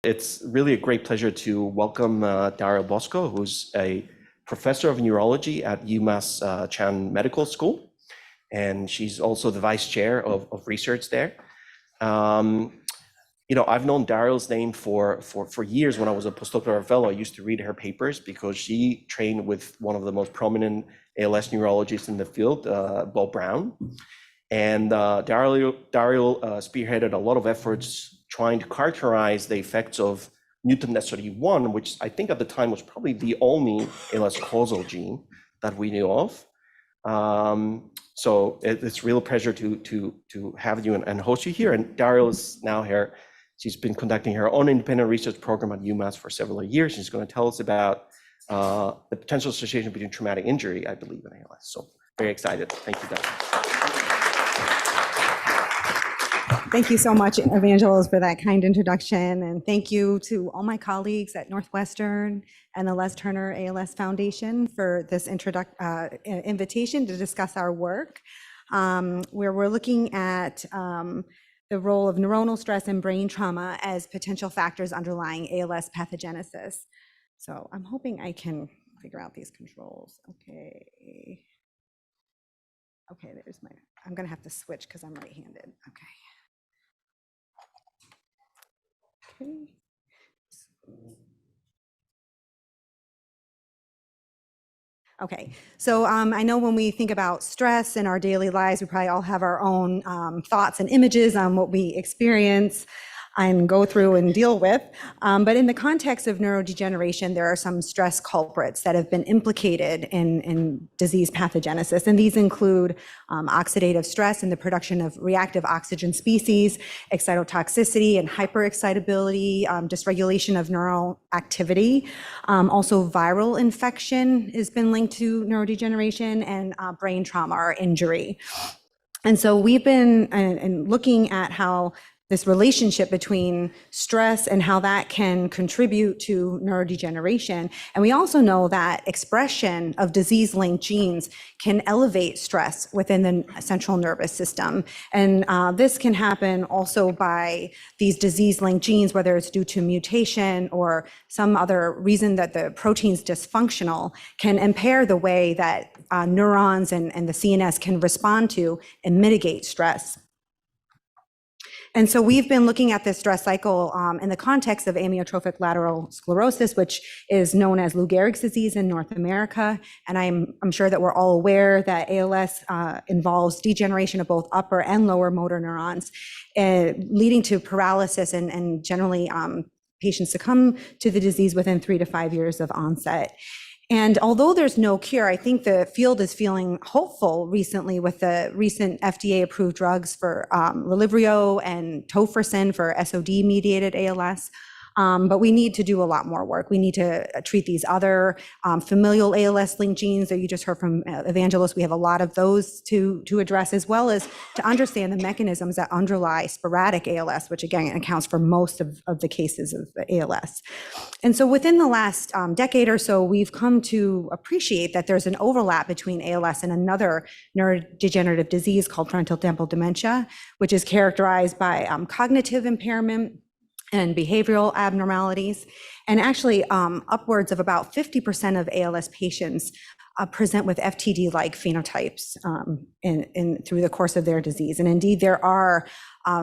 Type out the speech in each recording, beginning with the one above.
It's really a great pleasure to welcome Daryl A Bosco, who's a professor of neurology at UMass Chan Medical School, and she's also the vice chair of research there. I've known Daryl's name for years. When I was a postdoctoral fellow, I used to read her papers because she trained with one of the most prominent ALS neurologists in the field, Bob Brown. And Daryl spearheaded a lot of efforts trying to characterize the effects of mutant SOD1, which I think at the time was probably the only ALS causal gene that we knew of. So it's a real pleasure to have you and host you here. And Daryl is now here. She's been conducting her own independent research program at UMass for several years. She's going to tell us about the potential association between traumatic injury, I believe, and ALS. So very excited. Thank you, Daryl. Thank you so much, Evangelos, for that kind introduction. And thank you to all my colleagues at Northwestern and the Les Turner ALS Foundation for this invitation to discuss our work, where we're looking at the role of neuronal stress and brain trauma as potential factors underlying ALS pathogenesis. So I'm hoping I can figure out these controls. Okay, there's I'm gonna have to switch because I'm right-handed. Okay, so I know when we think about stress in our daily lives, we probably all have our own thoughts and images on what we experience and go through and deal with. But in the context of neurodegeneration, there are some stress culprits that have been implicated in disease pathogenesis. And these include oxidative stress and the production of reactive oxygen species, excitotoxicity and hyperexcitability, dysregulation of neural activity. Also viral infection has been linked to neurodegeneration, and brain trauma or injury. And so we've been looking at how this relationship between stress and how that can contribute to neurodegeneration. And we also know that expression of disease-linked genes can elevate stress within the central nervous system. And this can happen also by these disease-linked genes, whether it's due to mutation or some other reason that the protein's dysfunctional, can impair the way that neurons and the CNS can respond to and mitigate stress. And so we've been looking at this stress cycle in the context of amyotrophic lateral sclerosis, which is known as Lou Gehrig's disease in North America. And I'm sure that we're all aware that ALS involves degeneration of both upper and lower motor neurons, leading to paralysis and generally patients succumb to the disease within 3 to 5 years of onset. And although there's no cure, I think the field is feeling hopeful recently with the recent FDA-approved drugs for Relyvrio and tofersen for SOD-mediated ALS. But we need to do a lot more work. We need to treat these other familial ALS-linked genes that you just heard from Evangelos. We have a lot of those to address, as well as to understand the mechanisms that underlie sporadic ALS, which again accounts for most of the cases of ALS. And so within the last decade or so, we've come to appreciate that there's an overlap between ALS and another neurodegenerative disease called frontotemporal dementia, which is characterized by cognitive impairment and behavioral abnormalities. And actually, upwards of about 50% of ALS patients present with FTD-like phenotypes through the course of their disease. And indeed, there are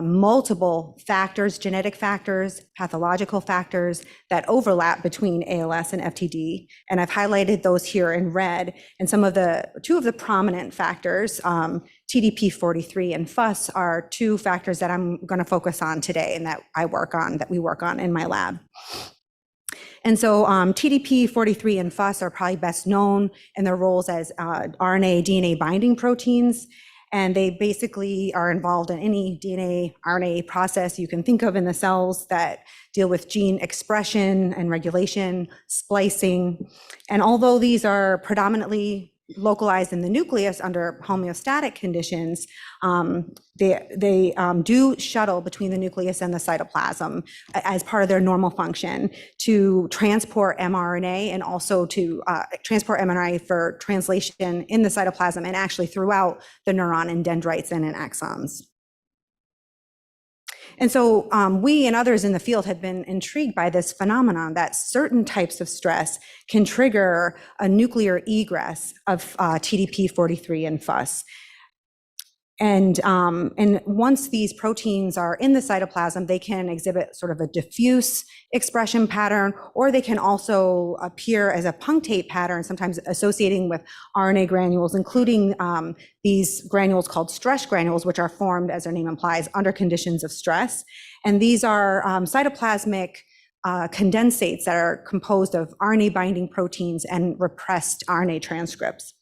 multiple factors, genetic factors, pathological factors that overlap between ALS and FTD. And I've highlighted those here in red. And two of the prominent factors, TDP43 and FUS, are two factors that I'm going to focus on today and that we work on in my lab. And so TDP43 and FUS are probably best known in their roles as RNA, DNA binding proteins. And they basically are involved in any DNA, RNA process you can think of in the cells that deal with gene expression and regulation, splicing. And although these are predominantly localized in the nucleus under homeostatic conditions, they do shuttle between the nucleus and the cytoplasm as part of their normal function to transport mRNA and also to transport mRNA for translation in the cytoplasm and actually throughout the neuron and dendrites and in axons. And so we and others in the field had been intrigued by this phenomenon that certain types of stress can trigger a nuclear egress of TDP-43 and FUS. And once these proteins are in the cytoplasm, they can exhibit sort of a diffuse expression pattern, or they can also appear as a punctate pattern, sometimes associating with RNA granules, including these granules called stress granules, which are formed, as their name implies, under conditions of stress. And these are cytoplasmic condensates that are composed of RNA binding proteins and repressed RNA transcripts.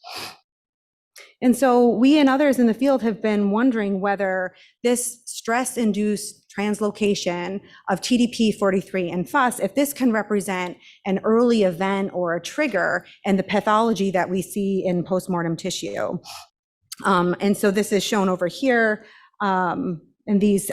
And so we and others in the field have been wondering whether this stress-induced translocation of TDP-43 and FUS, if this can represent an early event or a trigger in the pathology that we see in postmortem tissue. And so this is shown over here in these,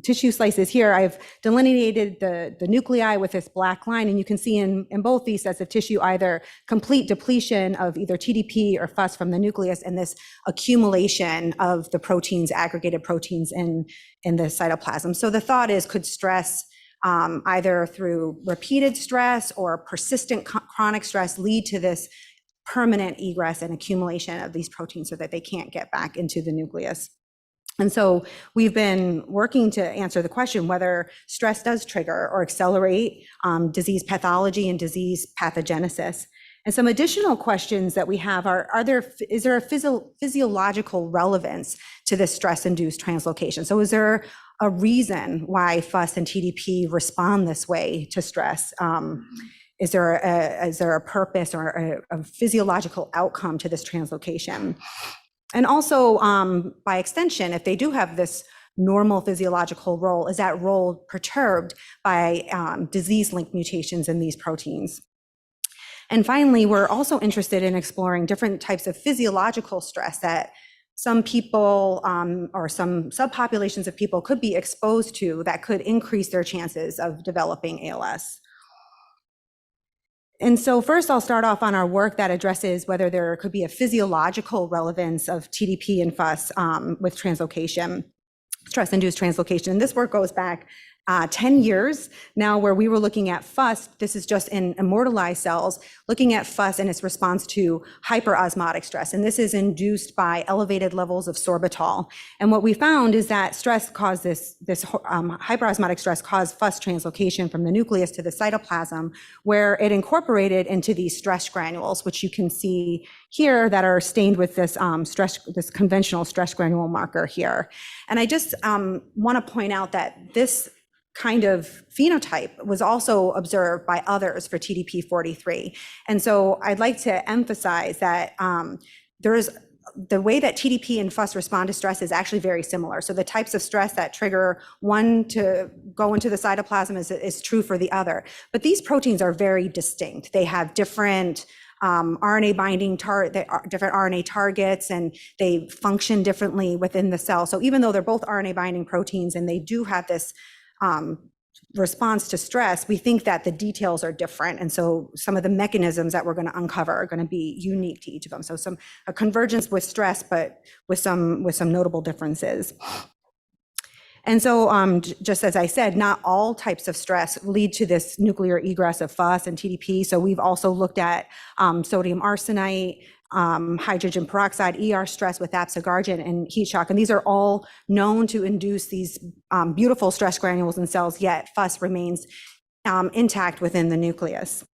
tissue slices here. I've delineated the nuclei with this black line, and you can see in both these sets of tissue either complete depletion of either TDP or FUS from the nucleus, and this accumulation of the proteins, aggregated proteins in the cytoplasm. So the thought is, could stress either through repeated stress or persistent chronic stress lead to this permanent egress and accumulation of these proteins so that they can't get back into the nucleus? And so we've been working to answer the question whether stress does trigger or accelerate disease pathology and disease pathogenesis. And some additional questions that we have are is there a physiological relevance to this stress-induced translocation? So is there a reason why FUS and TDP respond this way to stress? Is there a purpose or a physiological outcome to this translocation? And also, by extension, if they do have this normal physiological role, is that role perturbed by disease-linked mutations in these proteins? And finally, we're also interested in exploring different types of physiological stress that some people or some subpopulations of people could be exposed to that could increase their chances of developing ALS. And so first I'll start off on our work that addresses whether there could be a physiological relevance of TDP and FUS with translocation, stress-induced translocation. And this work goes back 10 years now, where we were looking at FUS. This is just in immortalized cells, looking at FUS and its response to hyperosmotic stress. And this is induced by elevated levels of sorbitol. And what we found is that stress caused this hyperosmotic stress caused FUS translocation from the nucleus to the cytoplasm, where it incorporated into these stress granules, which you can see here that are stained with this this conventional stress granule marker here. And I just want to point out that this kind of phenotype was also observed by others for TDP-43. And so I'd like to emphasize that the way that TDP and FUS respond to stress is actually very similar. So the types of stress that trigger one to go into the cytoplasm is true for the other. But these proteins are very distinct. They have different RNA binding different RNA targets, and they function differently within the cell. So even though they're both RNA binding proteins and they do have this response to stress, we think that the details are different. And so some of the mechanisms that we're going to uncover are going to be unique to each of them. So a convergence with stress, but with some notable differences. And so just as I said, not all types of stress lead to this nuclear egress of FUS and TDP. So we've also looked at sodium arsenite, hydrogen peroxide, ER stress with apsigargin, and heat shock. And these are all known to induce these beautiful stress granules in cells, yet FUS remains intact within the nucleus.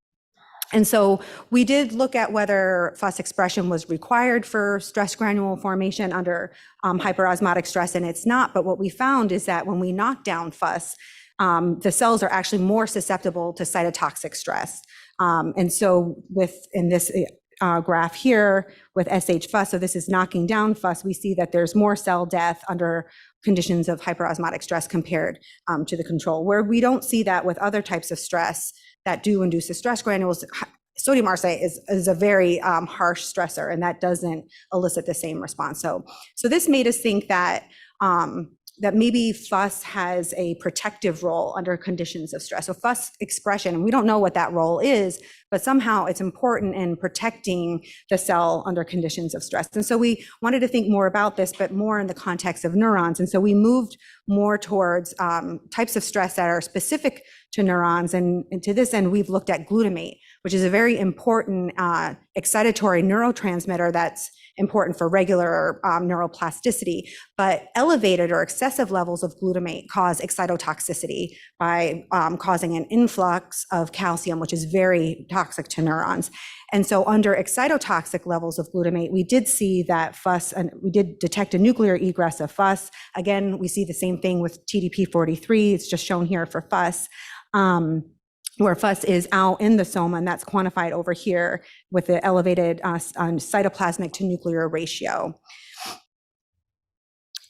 And so we did look at whether FUS expression was required for stress granule formation under hyperosmotic stress, and it's not. But what we found is that when we knock down FUS, the cells are actually more susceptible to cytotoxic stress. And so in this graph here with SH-FUS, so this is knocking down FUS, we see that there's more cell death under conditions of hyperosmotic stress compared to the control, where we don't see that with other types of stress that do induce the stress granules. Sodium arsenite is a very harsh stressor, and that doesn't elicit the same response. So this made us think that that maybe FUS has a protective role under conditions of stress. So FUS expression, and we don't know what that role is, but somehow it's important in protecting the cell under conditions of stress. And so we wanted to think more about this, but more in the context of neurons. And so we moved more towards types of stress that are specific to neurons. And to this end, we've looked at glutamate, which is a very important excitatory neurotransmitter that's important for regular neuroplasticity, but elevated or excessive levels of glutamate cause excitotoxicity by causing an influx of calcium, which is very toxic to neurons. And so under excitotoxic levels of glutamate, we did see that FUS, and we did detect a nuclear egress of FUS. Again, we see the same thing with TDP43. It's just shown here for FUS. Where FUS is out in the soma, and that's quantified over here with the elevated cytoplasmic to nuclear ratio.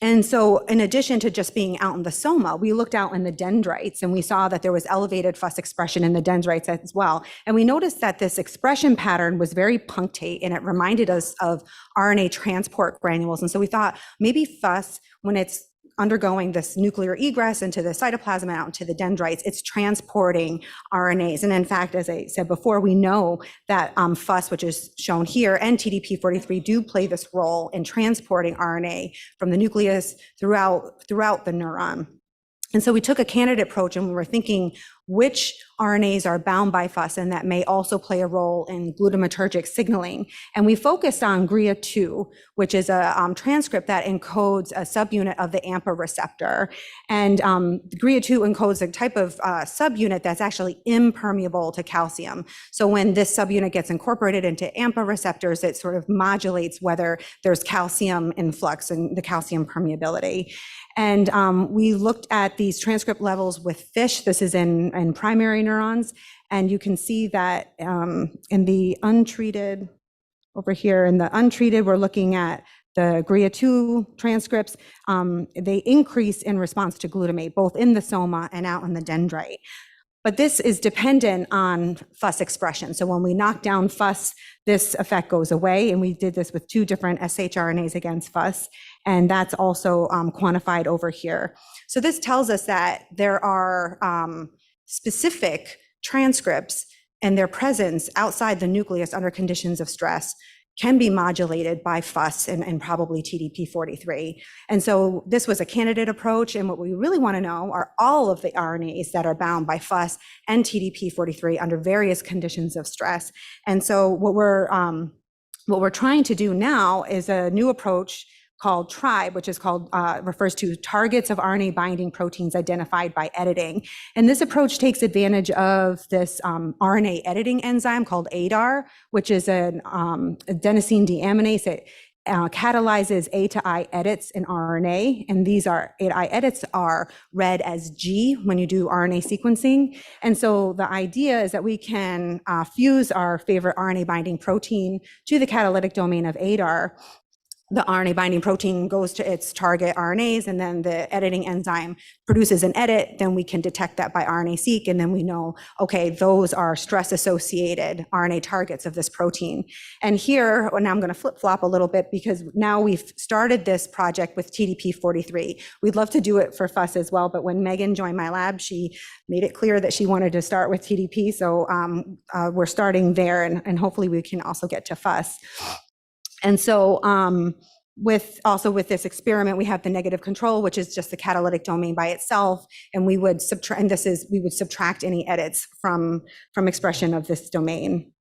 And so in addition to just being out in the soma, we looked out in the dendrites, and we saw that there was elevated FUS expression in the dendrites as well. And we noticed that this expression pattern was very punctate, and it reminded us of RNA transport granules. And so we thought maybe FUS, when it's undergoing this nuclear egress into the cytoplasm and out into the dendrites, it's transporting RNAs. And in fact, as I said before, we know that FUS, which is shown here, and TDP43 do play this role in transporting RNA from the nucleus throughout the neuron. And so we took a candidate approach, and we were thinking which RNAs are bound by FUS and that may also play a role in glutamatergic signaling. And we focused on GRIA2, which is a transcript that encodes a subunit of the AMPA receptor. And GRIA2 encodes a type of subunit that's actually impermeable to calcium. So when this subunit gets incorporated into AMPA receptors, it sort of modulates whether there's calcium influx and the calcium permeability. And we looked at these transcript levels with fish. This is in primary neurons. And you can see that in the untreated, over here in the untreated, we're looking at the GRIA2 transcripts. They increase in response to glutamate, both in the soma and out in the dendrite. But this is dependent on FUS expression. So when we knock down FUS, this effect goes away. And we did this with 2 different shRNAs against FUS. And that's also quantified over here. So this tells us that there are specific transcripts and their presence outside the nucleus under conditions of stress can be modulated by FUS and probably TDP43. And so this was a candidate approach. And what we really want to know are all of the RNAs that are bound by FUS and TDP43 under various conditions of stress. And so what we're trying to do now is a new approach called TRIBE, which is called, refers to targets of RNA binding proteins identified by editing. And this approach takes advantage of this RNA editing enzyme called ADAR, which is an adenosine deaminase. It catalyzes A to I edits in RNA. And these A to I edits are read as G when you do RNA sequencing. And so the idea is that we can fuse our favorite RNA binding protein to the catalytic domain of ADAR. The RNA binding protein goes to its target RNAs, and then the editing enzyme produces an edit. Then we can detect that by RNA-seq, and then we know, okay, those are stress-associated RNA targets of this protein. And here, and now I'm going to flip-flop a little bit because now we've started this project with TDP43. We'd love to do it for FUS as well, but when Megan joined my lab, she made it clear that she wanted to start with TDP. So we're starting there, and hopefully we can also get to FUS. And so with this experiment, we have the negative control, which is just the catalytic domain by itself. And we would subtract any edits from expression of this domain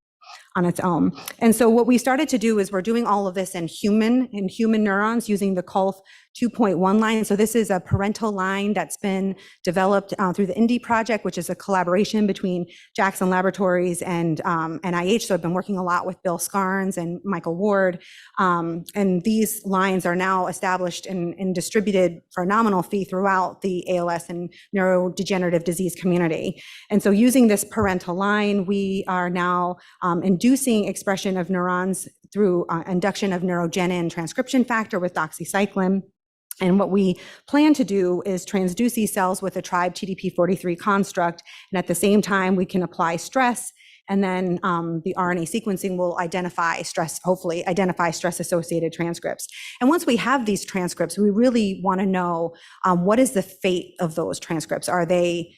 on its own. And so what we started to do is we're doing all of this in human neurons using the CULF 2.1 line. So this is a parental line that's been developed through the INDIE project, which is a collaboration between Jackson Laboratories and NIH. So I've been working a lot with Bill Scarnes and Michael Ward. And these lines are now established and distributed for a nominal fee throughout the ALS and neurodegenerative disease community. And so using this parental line, we are now inducing expression of neurons through induction of neurogenin transcription factor with doxycycline. And what we plan to do is transduce these cells with a TRIBE TDP43 construct. And at the same time, we can apply stress And then the RNA sequencing will identify stress, hopefully identify stress-associated transcripts. And once we have these transcripts, we really want to know what is the fate of those transcripts. Are they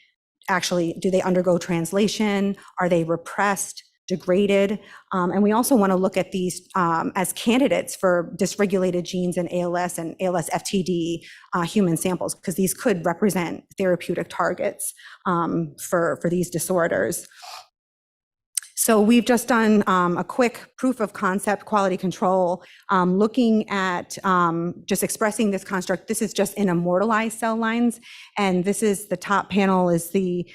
actually, do they undergo translation? Are they repressed, degraded? And we also want to look at these as candidates for dysregulated genes in ALS and ALS FTD human samples, because these could represent therapeutic targets for these disorders. So we've just done a quick proof of concept quality control, looking at just expressing this construct. This is just in immortalized cell lines. And this is the top panel is the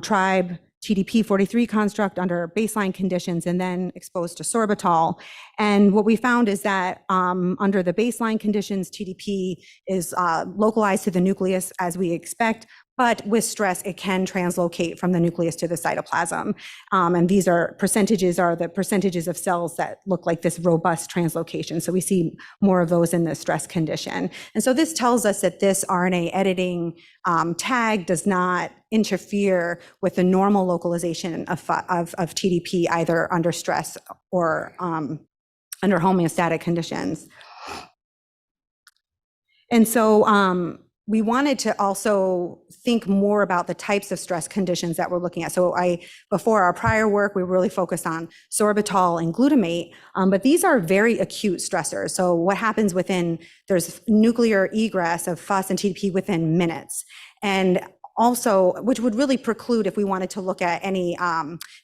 tribe TDP43 construct under baseline conditions and then exposed to sorbitol. And what we found is that under the baseline conditions, TDP is localized to the nucleus as we expect, but with stress, it can translocate from the nucleus to the cytoplasm. And these are the percentages of cells that look like this robust translocation. So we see more of those in the stress condition. And so this tells us that this RNA editing tag does not interfere with the normal localization of TDP, either under stress or under homeostatic conditions. And so we wanted to also think more about the types of stress conditions that we're looking at. So before our prior work, we really focused on sorbitol and glutamate, but these are very acute stressors. So what happens there's nuclear egress of FUS and TDP within minutes. And also, which would really preclude if we wanted to look at any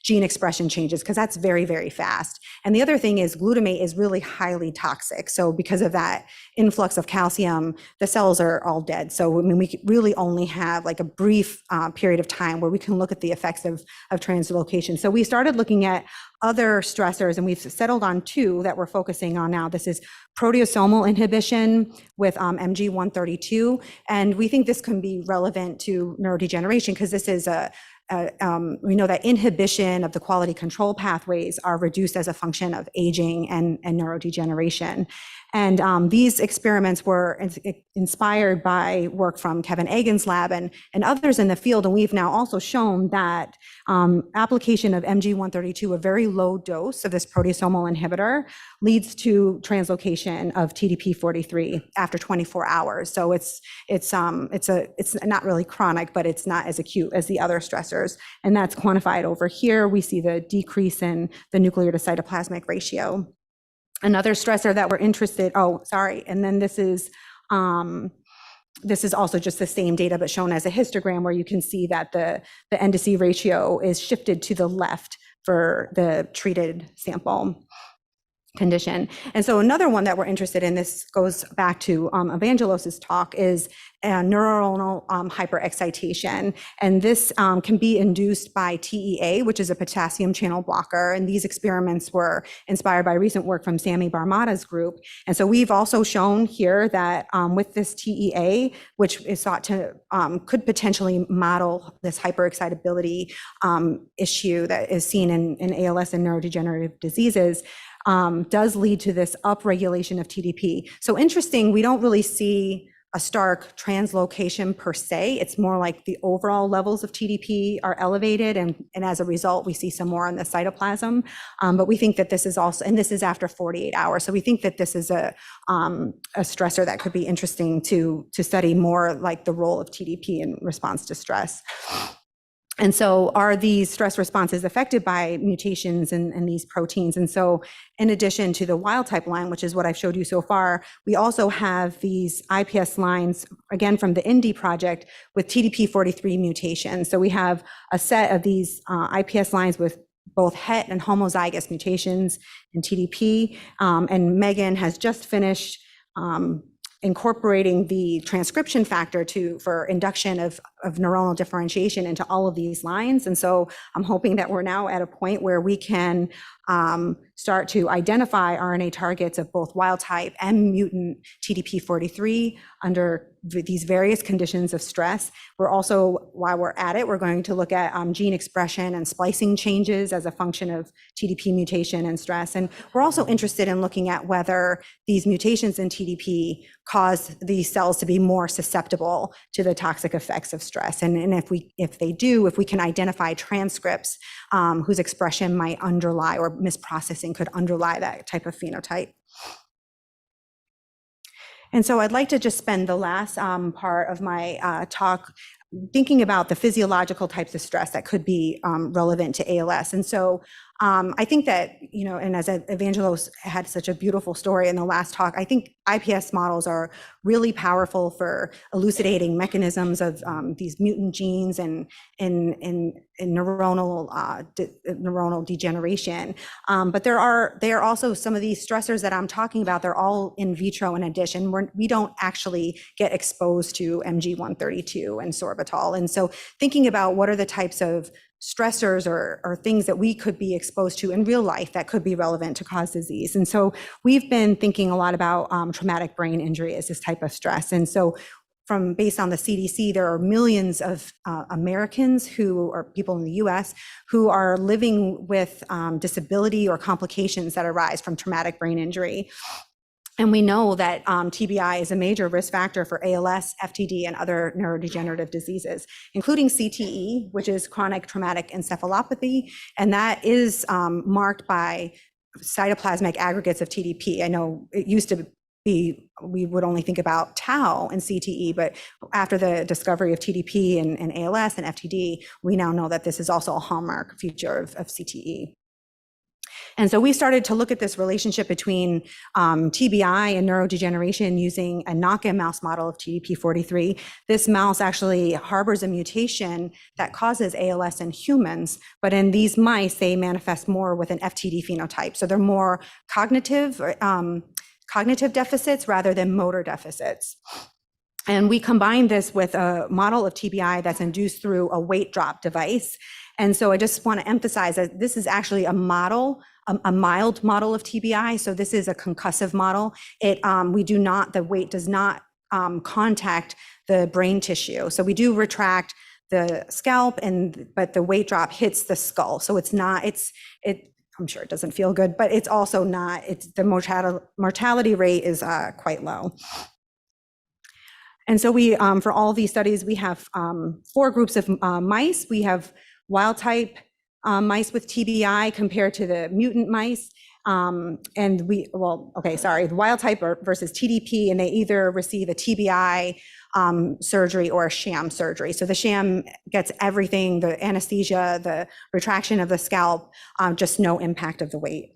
gene expression changes, because that's very, very fast. And the other thing is glutamate is really highly toxic. So because of that influx of calcium, the cells are all dead. So I mean, we really only have like a brief period of time where we can look at the effects of translocation. So we started looking at other stressors, and we've settled on two that we're focusing on now. This is proteasomal inhibition with MG132, and we think this can be relevant to neurodegeneration because this is we know that inhibition of the quality control pathways are reduced as a function of aging and neurodegeneration. And these experiments were inspired by work from Kevin Egan's lab and others in the field. And we've now also shown that application of MG132, a very low dose of this proteasomal inhibitor, leads to translocation of TDP43 after 24 hours. So it's not really chronic, but it's not as acute as the other stressors. And that's quantified over here. We see the decrease in the nuclear to cytoplasmic ratio. Another stressor that we're interested, and then this is also just the same data, but shown as a histogram where you can see that the N/C ratio is shifted to the left for the treated sample condition. And so another one that we're interested in, this goes back to Evangelos's talk, is neuronal hyperexcitation. And this can be induced by TEA, which is a potassium channel blocker. And these experiments were inspired by recent work from Sami Barmada's group. And so we've also shown here that with this TEA, which is thought to could potentially model this hyperexcitability issue that is seen in ALS and neurodegenerative diseases, does lead to this upregulation of TDP. So interesting, we don't really see a stark translocation per se. It's more like the overall levels of TDP are elevated, and as a result, we see some more in the cytoplasm. But we think that this is also, and this is after 48 hours. So we think that this is a stressor that could be interesting to study more, like the role of TDP in response to stress. And so are these stress responses affected by mutations in these proteins? And so in addition to the wild type line, which is what I've showed you so far, we also have these IPS lines, again, from the INDI project with TDP43 mutations. So we have a set of these IPS lines with both het and homozygous mutations in TDP. And Megan has just finished incorporating the transcription factor for induction of neuronal differentiation into all of these lines. And so I'm hoping that we're now at a point where we can start to identify RNA targets of both wild type and mutant TDP43 under these various conditions of stress. We're also, while we're at it, we're going to look at gene expression and splicing changes as a function of TDP mutation and stress. And we're also interested in looking at whether these mutations in TDP cause these cells to be more susceptible to the toxic effects of stress. And if they do, if we can identify transcripts whose expression might underlie, or misprocessing could underlie, that type of phenotype. And so I'd like to just spend the last part of my talk thinking about the physiological types of stress that could be relevant to ALS. And so I think that, and as Evangelos had such a beautiful story in the last talk, I think IPS models are really powerful for elucidating mechanisms of these mutant genes and neuronal degeneration. But they are also some of these stressors that I'm talking about. They're all in vitro in addition. We don't actually get exposed to MG132 and sorbitol. And so thinking about what are the types of stressors or things that we could be exposed to in real life that could be relevant to cause disease. And so we've been thinking a lot about traumatic brain injury as this type of stress. And so based on the CDC, there are millions of Americans or people in the US who are living with disability or complications that arise from traumatic brain injury. And we know that TBI is a major risk factor for ALS, FTD, and other neurodegenerative diseases, including CTE, which is chronic traumatic encephalopathy. And that is marked by cytoplasmic aggregates of TDP. I know it used to be, we would only think about tau and CTE, but after the discovery of TDP and ALS and FTD, we now know that this is also a hallmark feature of CTE. And so we started to look at this relationship between TBI and neurodegeneration using a knock-in mouse model of TDP43. This mouse actually harbors a mutation that causes ALS in humans, but in these mice, they manifest more with an FTD phenotype. So they're more cognitive deficits rather than motor deficits. And we combined this with a model of TBI that's induced through a weight drop device. And so I just want to emphasize that this is actually a mild model of TBI. So this is a concussive model. The weight does not contact the brain tissue. So we do retract the scalp, but the weight drop hits the skull. So I'm sure it doesn't feel good, but it's also not, the mortality rate is quite low. And so for all of these studies, we have 4 groups of mice. We have wild type mice with TBI compared to the mutant mice. The wild type versus TDP, and they either receive a TBI surgery or a sham surgery. So the sham gets everything, the anesthesia, the retraction of the scalp, just no impact of the weight.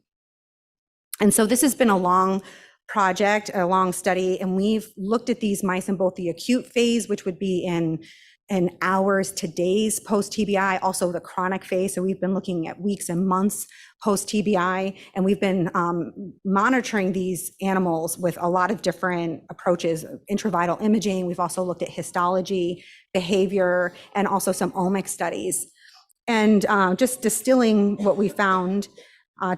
And so this has been a long project, a long study, and we've looked at these mice in both the acute phase, which would be in hours to days post-TBI, also the chronic phase. So we've been looking at weeks and months post-TBI, and we've been monitoring these animals with a lot of different approaches, intravital imaging. We've also looked at histology, behavior, and also some omic studies. And just distilling what we found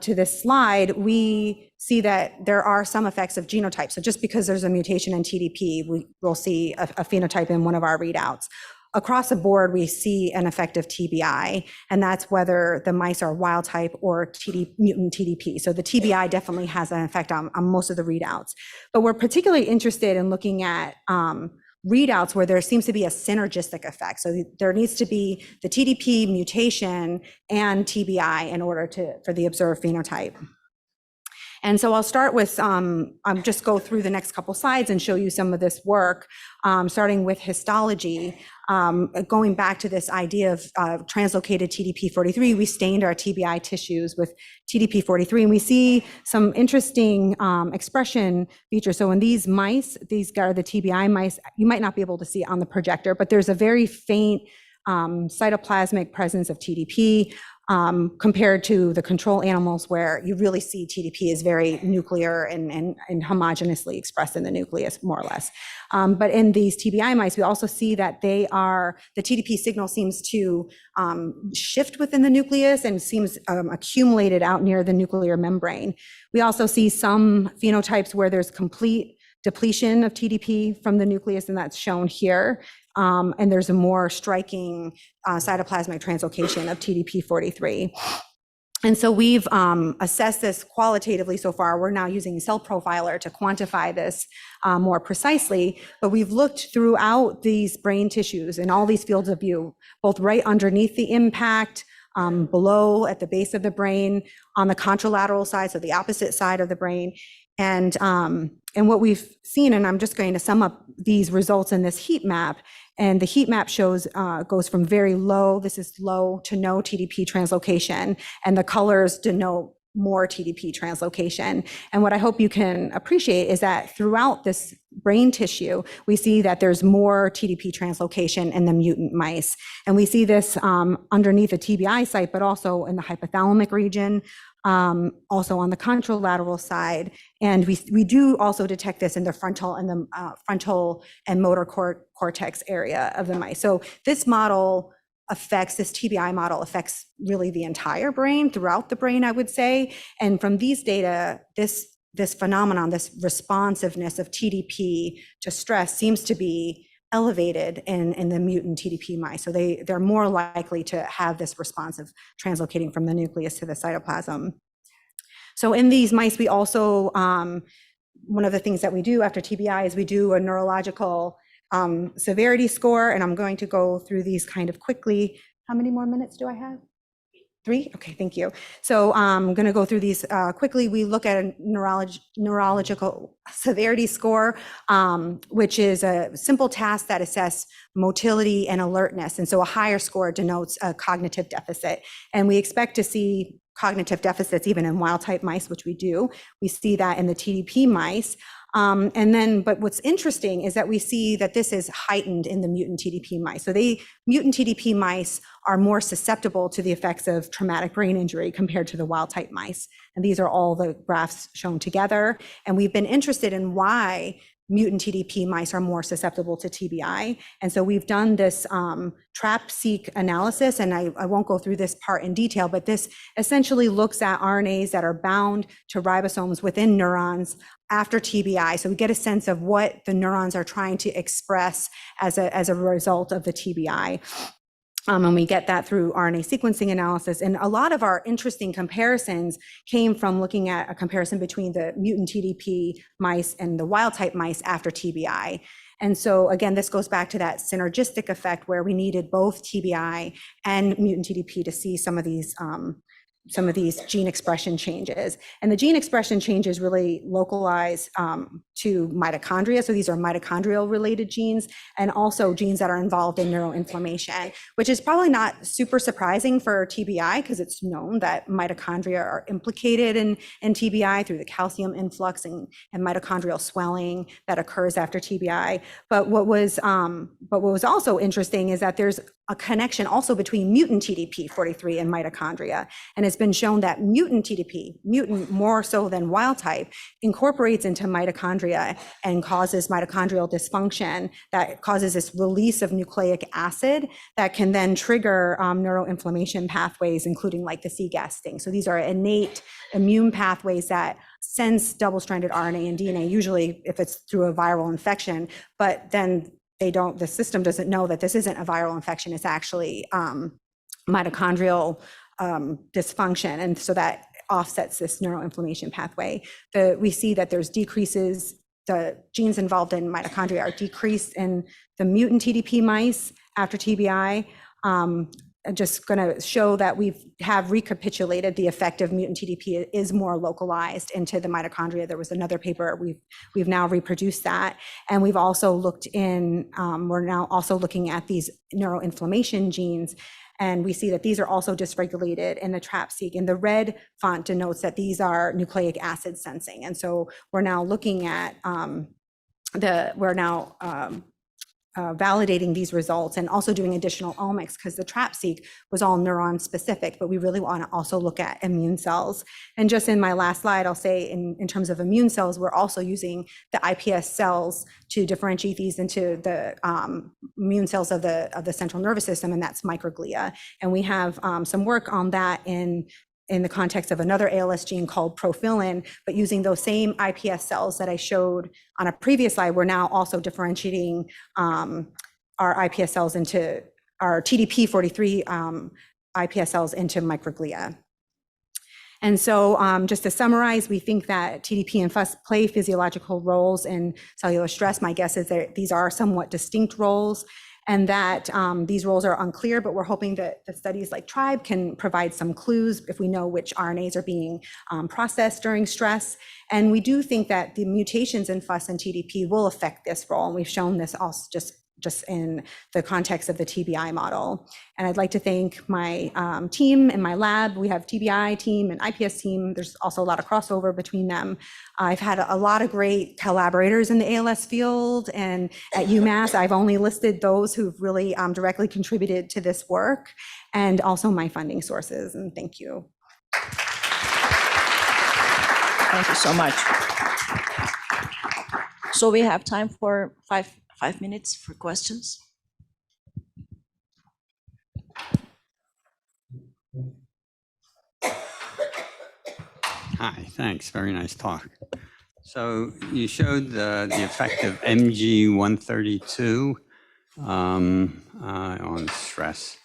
to this slide, we see that there are some effects of genotype. So just because there's a mutation in TDP, we will see a phenotype in one of our readouts. Across the board, we see an effect of TBI, and that's whether the mice are wild type or mutant TDP. So the TBI definitely has an effect on most of the readouts. But we're particularly interested in looking at readouts where there seems to be a synergistic effect. So there needs to be the TDP mutation and TBI in order for the observed phenotype. And so I'll start with, just go through the next couple slides and show you some of this work, starting with histology. Going back to this idea of translocated TDP43, we stained our TBI tissues with TDP43, and we see some interesting expression features. So in these mice, these are the TBI mice, you might not be able to see it on the projector, but there's a very faint cytoplasmic presence of TDP. Compared to the control animals where you really see TDP is very nuclear and homogeneously expressed in the nucleus, more or less. But in these TBI mice, we also see that the TDP signal seems to shift within the nucleus and seems accumulated out near the nuclear membrane. We also see some phenotypes where there's complete depletion of TDP from the nucleus, and that's shown here. And there's a more striking cytoplasmic translocation of TDP43. And so we've assessed this qualitatively so far. We're now using Cell Profiler to quantify this more precisely, but we've looked throughout these brain tissues in all these fields of view, both right underneath the impact, below at the base of the brain, on the contralateral side, so the opposite side of the brain. And what we've seen, and I'm just going to sum up these results in this heat map, and the heat map shows goes from very low, this is low, to no TDP translocation, and the colors denote more TDP translocation. And what I hope you can appreciate is that throughout this brain tissue, we see that there's more TDP translocation in the mutant mice. And we see this underneath the TBI site, but also in the hypothalamic region, also on the contralateral side. And we do also detect this in the frontal and motor cortex area of the mice. So this model affects, this TBI model affects really the entire brain, throughout the brain, I would say. And from these data, this phenomenon, this responsiveness of TDP to stress seems to be elevated in the mutant TDP mice. So they're more likely to have this response of translocating from the nucleus to the cytoplasm. So in these mice, we also, one of the things that we do after TBI is we do a neurological severity score, and I'm going to go through these kind of quickly. How many more minutes do I have? 3? Okay, thank you. So I'm going to go through these quickly. We look at a neurological severity score, which is a simple task that assesses motility and alertness. And so a higher score denotes a cognitive deficit. And we expect to see cognitive deficits even in wild type mice, which we do. We see that in the TDP mice. But what's interesting is that we see that this is heightened in the mutant TDP mice. So mutant TDP mice are more susceptible to the effects of traumatic brain injury compared to the wild type mice. And these are all the graphs shown together. And we've been interested in why mutant TDP mice are more susceptible to TBI. And so we've done this trap-seq analysis, and I won't go through this part in detail, but this essentially looks at RNAs that are bound to ribosomes within neurons after TBI. So we get a sense of what the neurons are trying to express as a result of the TBI. And we get that through RNA sequencing analysis. And a lot of our interesting comparisons came from looking at a comparison between the mutant TDP mice and the wild type mice after TBI. And so again, this goes back to that synergistic effect where we needed both TBI and mutant TDP to see some of these gene expression changes. And the gene expression changes really localize to mitochondria. So these are mitochondrial related genes, and also genes that are involved in neuroinflammation, which is probably not super surprising for TBI because it's known that mitochondria are implicated in TBI through the calcium influx and mitochondrial swelling that occurs after TBI. But what was also interesting is that there's a connection also between mutant TDP43 and mitochondria. And it's been shown that mutant TDP, mutant more so than wild type, incorporates into mitochondria and causes mitochondrial dysfunction that causes this release of nucleic acid that can then trigger neuroinflammation pathways, including like the C-gasting. So these are innate immune pathways that sense double-stranded RNA and DNA, usually if it's through a viral infection, but then the system doesn't know that this isn't a viral infection, it's actually mitochondrial dysfunction. And so that offsets this neuroinflammation pathway. We see that there's decreases, the genes involved in mitochondria are decreased in the mutant TDP mice after TBI. I'm just going to show that we have recapitulated the effect of mutant TDP is more localized into the mitochondria. There was another paper, we've now reproduced that. And we've also looked we're now also looking at these neuroinflammation genes. And we see that these are also dysregulated in the trap-seq. And the red font denotes that these are nucleic acid sensing. And so we're now looking at validating these results and also doing additional omics because the trap-seq was all neuron specific, but we really want to also look at immune cells. And just in my last slide, I'll say in terms of immune cells, we're also using the iPS cells to differentiate these into the immune cells of the central nervous system, and that's microglia. And we have some work on that in in the context of another ALS gene called profilin, but using those same iPS cells that I showed on a previous slide, we're now also differentiating our iPS cells into our TDP43 iPS cells into microglia. And so just to summarize, we think that TDP and FUS play physiological roles in cellular stress. My guess is that these are somewhat distinct roles, and that these roles are unclear, but we're hoping that the studies like TRIBE can provide some clues if we know which RNAs are being processed during stress. And we do think that the mutations in FUS and TDP will affect this role, and we've shown this also just in the context of the TBI model. And I'd like to thank my team in my lab. We have TBI team and IPS team. There's also a lot of crossover between them. I've had a lot of great collaborators in the ALS field, and at UMass, I've only listed those who've really directly contributed to this work, and also my funding sources, and thank you. Thank you so much. So we have time for five minutes for questions. Hi, thanks. Very nice talk. So you showed the effect of MG132 on stress.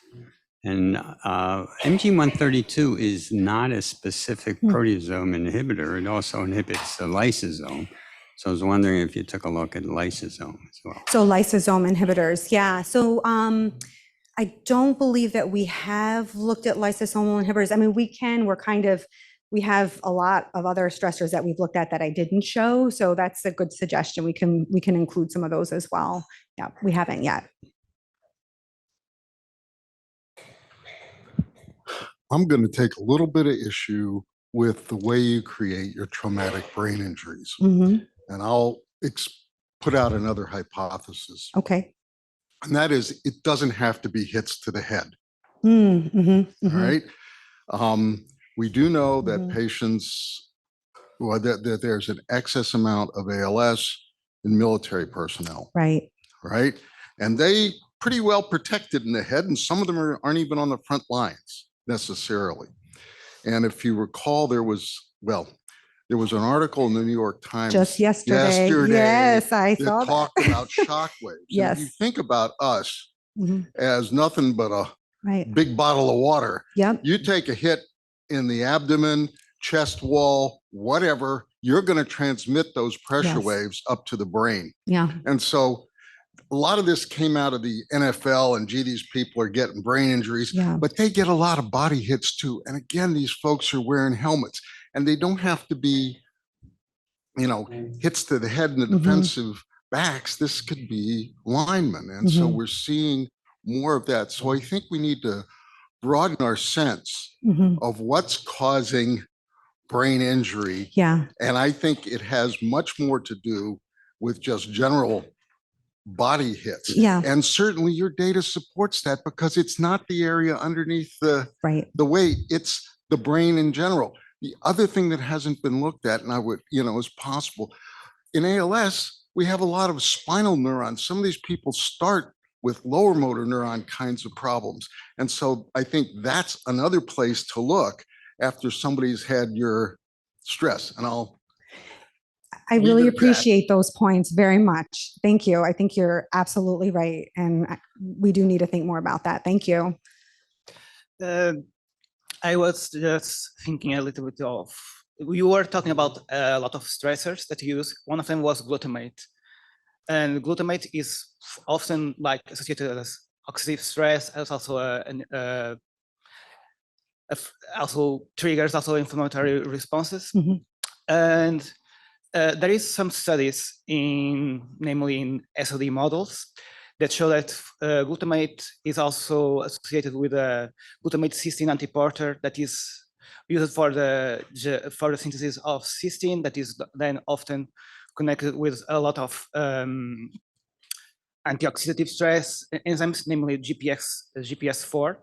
And MG132 is not a specific proteasome inhibitor. It also inhibits the lysosome. So I was wondering if you took a look at lysosome as well. So lysosome inhibitors, yeah. So I don't believe that we have looked at lysosomal inhibitors. I mean, we have a lot of other stressors that we've looked at that I didn't show. So that's a good suggestion. We can include some of those as well. Yeah, we haven't yet. I'm going to take a little bit of issue with the way you create your traumatic brain injuries. Mm-hmm. And I'll put out another hypothesis. Okay. And that is, it doesn't have to be hits to the head. Mm-hmm. Mm-hmm. All right. We do know that patients, well, that there's an excess amount of ALS in military personnel. Right. Right. And they pretty well protected in the head, and some of them aren't even on the front lines necessarily. And if you recall, there was an article in the New York Times just yesterday. Yes, I saw that. Talked about shockwaves. Yes. If you think about us as nothing but a big bottle of water, you take a hit in the abdomen, chest wall, whatever, you're going to transmit those pressure waves up to the brain. Yeah. And so a lot of this came out of the NFL, and gee, these people are getting brain injuries, but they get a lot of body hits too. And again, these folks are wearing helmets, and they don't have to be, hits to the head in the defensive backs. This could be linemen. And so we're seeing more of that. So I think we need to broaden our sense of what's causing brain injury. Yeah. And I think it has much more to do with just general body hits. Yeah. And certainly your data supports that, because it's not the area underneath the weight, it's the brain in general. The other thing that hasn't been looked at, and I would, is possible, in ALS, we have a lot of spinal neurons. Some of these people start with lower motor neuron kinds of problems. And so I think that's another place to look after somebody's had your stress. And I really appreciate those points very much. Thank you. I think you're absolutely right. And we do need to think more about that. Thank you. I was just thinking a little bit of, you were talking about a lot of stressors that you use. One of them was glutamate. And glutamate is often associated as oxidative stress, as also also triggers inflammatory responses. And there is some studies namely in SOD models, that show that glutamate is also associated with a glutamate cysteine antiporter that is used for the synthesis of cysteine, that is then often connected with a lot of antioxidative stress enzymes, namely GPS4.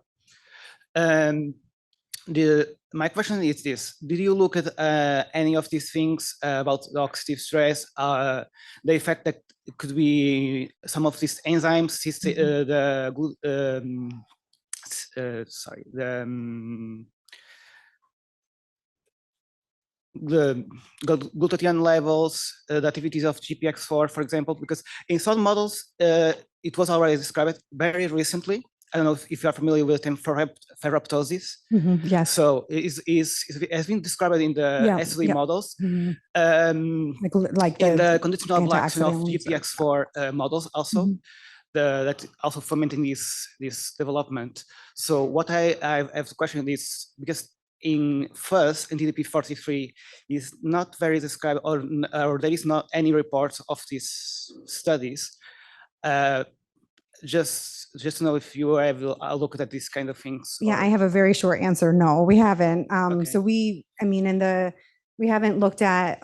My question is this: did you look at any of these things about the oxidative stress, the effect that could be some of these enzymes, the glutathione levels, the activities of GPX4, for example, because in some models, it was already described very recently. I don't know if you are familiar with the term ferroptosis. Yes. So it has been described in the SLE models. Like in the conditional action of antioxidants GPX4 models also. That also fomenting this development. So what I have the question is, because in first in TDP-43 is not very described, or there is not any reports of these studies. Just to know if you have looked at these kind of things. Yeah, I have a very short answer. No, we haven't. So we haven't looked at,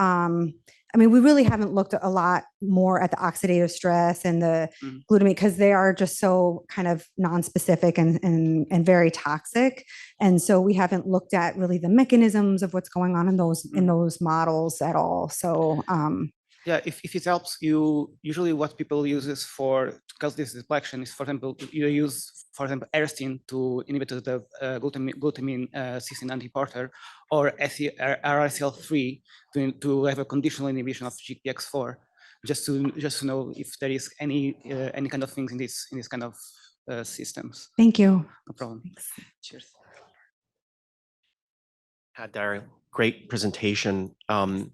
we really haven't looked a lot more at the oxidative stress and the glutamate, because they are just so kind of non-specific and very toxic. And so we haven't looked at really the mechanisms of what's going on in those models at all. So, yeah, if it helps you, usually what people use is to cause this depletion is, for example, you use, for example, eristin to inhibit the glutamine cysteine antiporter, or RSL3 to have a conditional inhibition of GPX4, just to know if there is any kind of things in this kind of systems. Thank you. No problem. Thanks. Cheers. Daryl, great presentation. I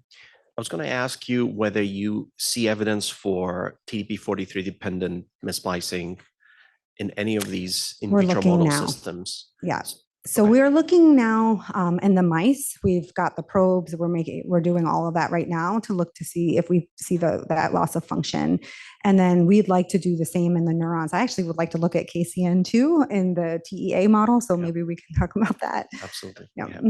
was going to ask you whether you see evidence for TDP-43 dependent missplicing in any of these in vitro model systems. Yeah. So we're looking now in the mice. We've got the probes. We're doing all of that right now to look to see if we see that loss of function. And then we'd like to do the same in the neurons. I actually would like to look at KCN2 in the TEA model. So maybe we can talk about that. Absolutely. Yeah.